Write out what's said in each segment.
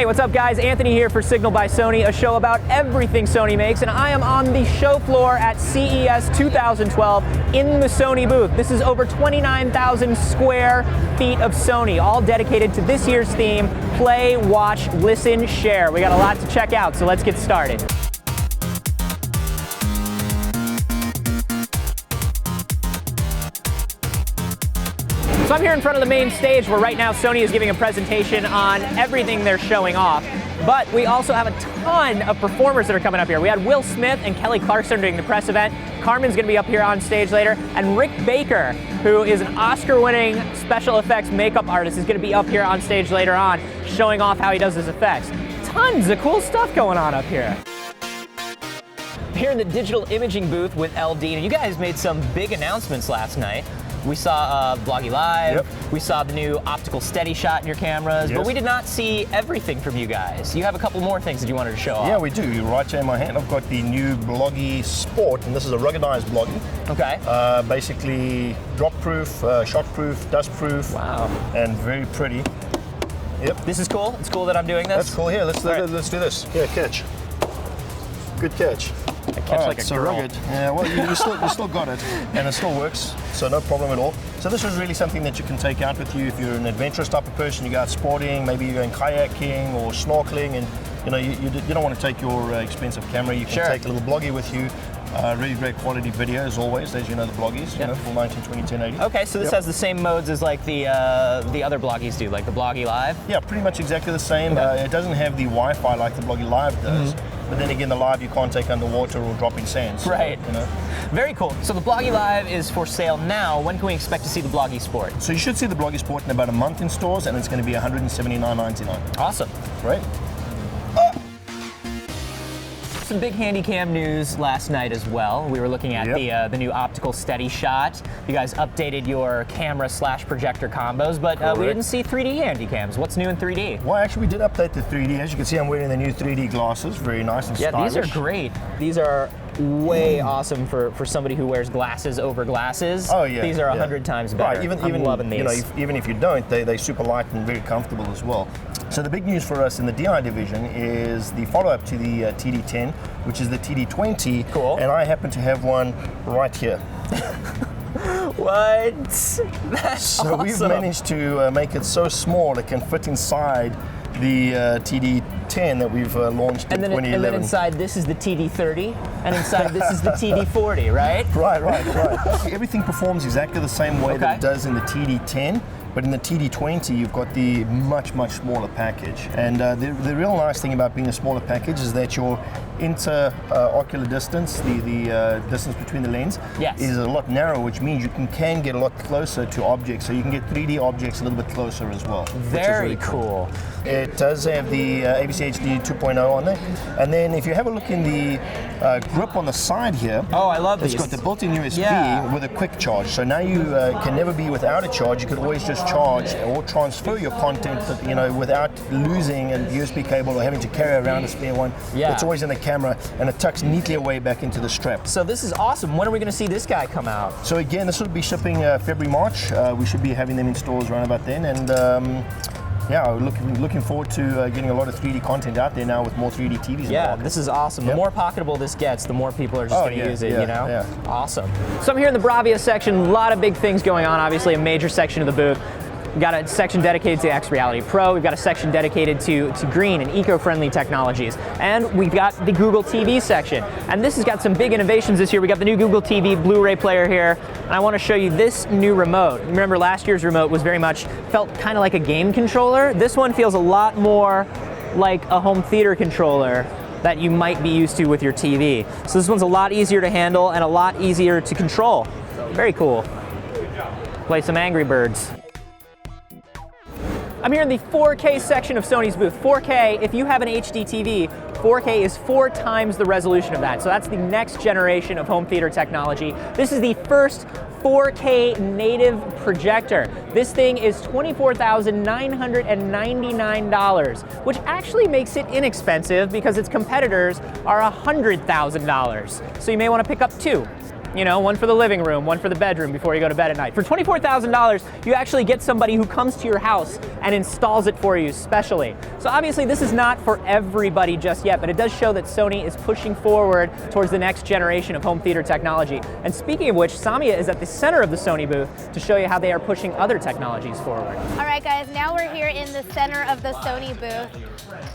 Hey, what's up guys? Anthony here for Signal by Sony, a show about everything Sony makes, and I am on the show floor at CES 2012 in the Sony booth. This is over 29,000 square feet of Sony, all dedicated to this year's theme, play, watch, listen, share. We got a lot to check out, so let's get started. So I'm here in front of the main stage where right now Sony is giving a presentation on everything they're showing off. But we also have a ton of performers that are coming up here. We had Will Smith and Kelly Clarkson doing the press event. Carmen's gonna be up here on stage later. And Rick Baker, who is an Oscar-winning special effects makeup artist, is gonna be up here on stage later on, showing off how he does his effects. Tons of cool stuff going on up here. Here in the digital imaging booth with LD, and you guys made some big announcements last night. We saw Bloggy Live, yep. We saw the new optical steady shot in your cameras, yes. But we did not see everything from you guys. You have a couple more things that you wanted to show off. Yeah, we do. Right here in my hand, I've got the new Bloggy Sport, and this is a ruggedized Bloggy. Okay. Basically drop-proof, shot-proof, dust-proof. Wow. And very pretty. Yep. This is cool. It's cool that I'm doing this. That's cool. Here, let's do this. Yeah, catch. Good catch. I catch like a so girl. rugged. Yeah, well, you still got it, and it still works, so no problem at all. So this is really something that you can take out with you if you're an adventurous type of person. You go out sporting, maybe you're going kayaking or snorkeling, and you don't want to take your expensive camera. You can take a little Bloggy with you. Really great quality video as always, as you know the Bloggies, Yep. full 1920 1080. Okay, so this has the same modes as like the other Bloggies do, like the Bloggy Live? Yeah, pretty much exactly the same. Okay. It doesn't have the Wi-Fi like the Bloggy Live does, but then again the Live you can't take underwater or drop in sand. So, right. Very cool. So the Bloggy Live is for sale now. When can we expect to see the Bloggy Sport? So you should see the Bloggy Sport in about a month in stores, and it's going to be $179.99. Awesome. Right? Some big Handycam news last night as well. We were looking at the new optical steady shot. You guys updated your camera/projector combos, but we didn't see 3D Handycams. What's new in 3D? Well, actually, we did update the 3D. As you can see, I'm wearing the new 3D glasses. Very nice and stylish. These are great. These are way awesome for somebody who wears glasses over glasses. Oh yeah. These are 100 times better. Right. I'm loving these. Even if you don't, they're super light and very comfortable as well. So the big news for us in the DI division is the follow-up to the TD10, which is the TD20. Cool. And I happen to have one right here. What? That's so awesome. We've managed to make it so small it can fit inside the TD10 that we've launched in 2011. And then inside this is the TD30, and inside this is the TD40, right? Right. Everything performs exactly the same way that it does in the TD10. But in the TD20, you've got the much smaller package. And the real nice thing about being a smaller package is that your inter-ocular distance, the distance between the lens, is a lot narrower, which means you can get a lot closer to objects. So you can get 3D objects a little bit closer as well. Very cool. It does have the ABC HD 2.0 on there. And then if you have a look in the grip on the side here, I love these. It's got the built-in USB with a quick charge. So now you can never be without a charge. You could always just charge or transfer your content, without losing a USB cable or having to carry around a spare one. Yeah. It's always in the camera, and it tucks neatly away back into the strap. So this is awesome. When are we going to see this guy come out? So again, this will be shipping February, March. We should be having them in stores around about then, and looking forward to getting a lot of 3D content out there now with more 3D TVs. Yeah, this is awesome. The more pocketable this gets, the more people are just going to use it, Yeah. Awesome. So I'm here in the Bravia section, a lot of big things going on, obviously a major section of the booth. We've got a section dedicated to X Reality Pro, we've got a section dedicated to green and eco-friendly technologies, and we've got the Google TV section. And this has got some big innovations this year. We got the new Google TV Blu-ray player here, and I want to show you this new remote. Remember last year's remote felt kind of like a game controller. This one feels a lot more like a home theater controller that you might be used to with your TV. So this one's a lot easier to handle and a lot easier to control. Very cool. Play some Angry Birds. I'm here in the 4K section of Sony's booth. 4K, if you have an HD TV, 4K is 4 times the resolution of that. So that's the next generation of home theater technology. This is the first 4K native projector. This thing is $24,999, which actually makes it inexpensive because its competitors are $100,000. So you may want to pick up 2. You know, one for the living room, one for the bedroom before you go to bed at night. For $24,000, you actually get somebody who comes to your house and installs it for you specially. So obviously this is not for everybody just yet, but it does show that Sony is pushing forward towards the next generation of home theater technology. And speaking of which, Samia is at the center of the Sony booth to show you how they are pushing other technologies forward. All right guys, now we're here in the center of the Sony booth.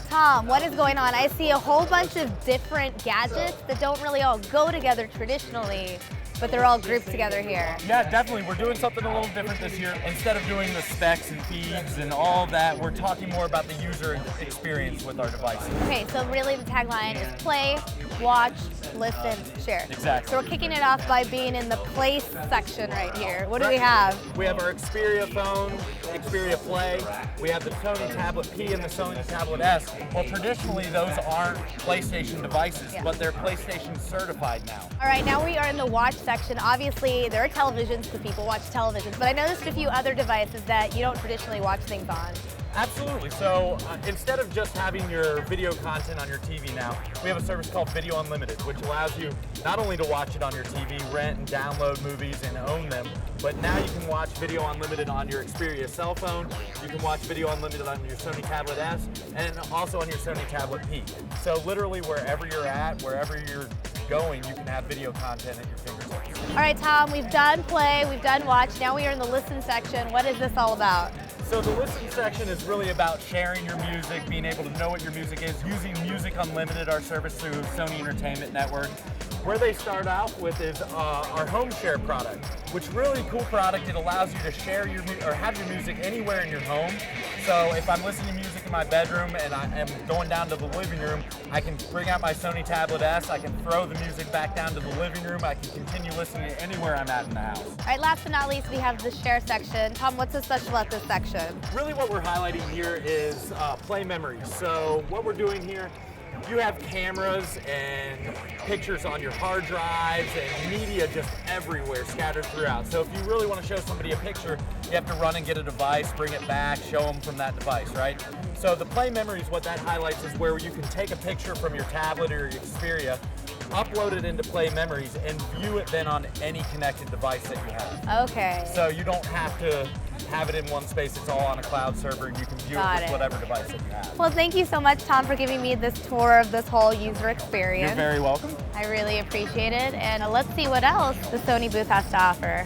Tom, what is going on? I see a whole bunch of different gadgets that don't really all go together traditionally, but they're all grouped together here. Yeah, definitely. We're doing something a little different this year. Instead of doing the specs and feeds and all that, we're talking more about the user experience with our devices. Okay, so really the tagline is play, watch, listen, share. Exactly. So we're kicking it off by being in the place section right here. What do we have? We have our Xperia phone, Xperia Play. We have the Sony Tablet P and the Sony Tablet S. Well, traditionally those aren't PlayStation devices, but they're PlayStation certified now. All right, now we are in the watch section. Obviously, there are televisions because people watch televisions, but I noticed a few other devices that you don't traditionally watch things on. Absolutely. So instead of just having your video content on your TV now, we have a service called Video Unlimited, which allows you not only to watch it on your TV, rent and download movies and own them, but now you can watch Video Unlimited on your Xperia cell phone, you can watch Video Unlimited on your Sony Tablet S, and also on your Sony Tablet P. So literally wherever you're at, wherever you're going, you can have video content at your fingertips. All right, Tom, we've done play, we've done watch, now we are in the listen section. What is this all about? So the listen section is really about sharing your music, being able to know what your music is, using Music Unlimited, our service through Sony Entertainment Network. Where they start out with is our home share product, which really cool product. It allows you to share your or have your music anywhere in your home. So if I'm listening to music in my bedroom and I am going down to the living room, I can bring out my Sony Tablet S, I can throw the music back down to the living room, I can continue listening anywhere I'm at in the house. All right, last but not least, we have the share section. Tom, what's so special about this section? Really what we're highlighting here is play memories. So what we're doing here, you have cameras and pictures on your hard drives and media just everywhere scattered throughout. So if you really want to show somebody a picture, you have to run and get a device, bring it back, show them from that device, right? So the play memories, what that highlights is where you can take a picture from your tablet or your Xperia, upload it into Play Memories, and view it then on any connected device that you have. Okay. So you don't have to have it in one space, it's all on a cloud server, and you can view it with whatever device that you have. Well, thank you so much, Tom, for giving me this tour of this whole user experience. You're very welcome. I really appreciate it, and let's see what else the Sony booth has to offer.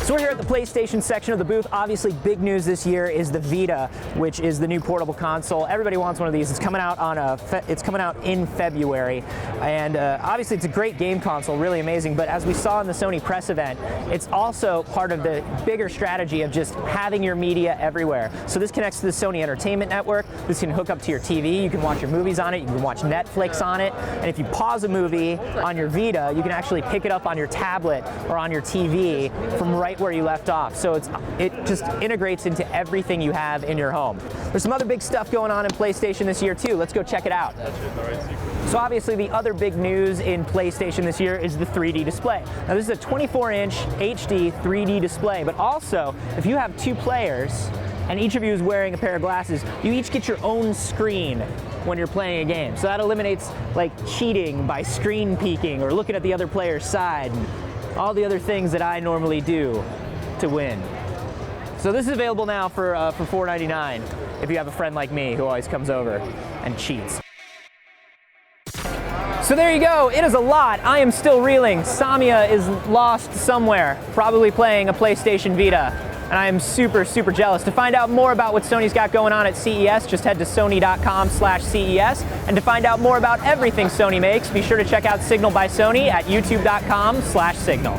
So we're here at the PlayStation section of the booth. Obviously, big news this year is the Vita, which is the new portable console. Everybody wants one of these. It's coming out it's coming out in February, and obviously it's a great game console, really amazing. But as we saw in the Sony press event, it's also part of the bigger strategy of just having your media everywhere. So this connects to the Sony Entertainment Network. This can hook up to your TV. You can watch your movies on it. You can watch Netflix on it. And if you pause a movie on your Vita, you can actually pick it up on your tablet or on your TV from right where you left off. So it just integrates into everything you have in your home. There's some other big stuff going on in PlayStation this year too. Let's go check it out. So obviously the other big news in PlayStation this year is the 3D display. Now this is a 24-inch HD 3D display, but also if you have two players and each of you is wearing a pair of glasses, you each get your own screen when you're playing a game. So that eliminates like cheating by screen peeking or looking at the other player's side and all the other things that I normally do to win. So this is available now for $4.99 if you have a friend like me who always comes over and cheats. So there you go, it is a lot. I am still reeling. Samia is lost somewhere, probably playing a PlayStation Vita. And I am super, super jealous. To find out more about what Sony's got going on at CES, just head to sony.com/CES. And to find out more about everything Sony makes, be sure to check out Signal by Sony at youtube.com/Signal.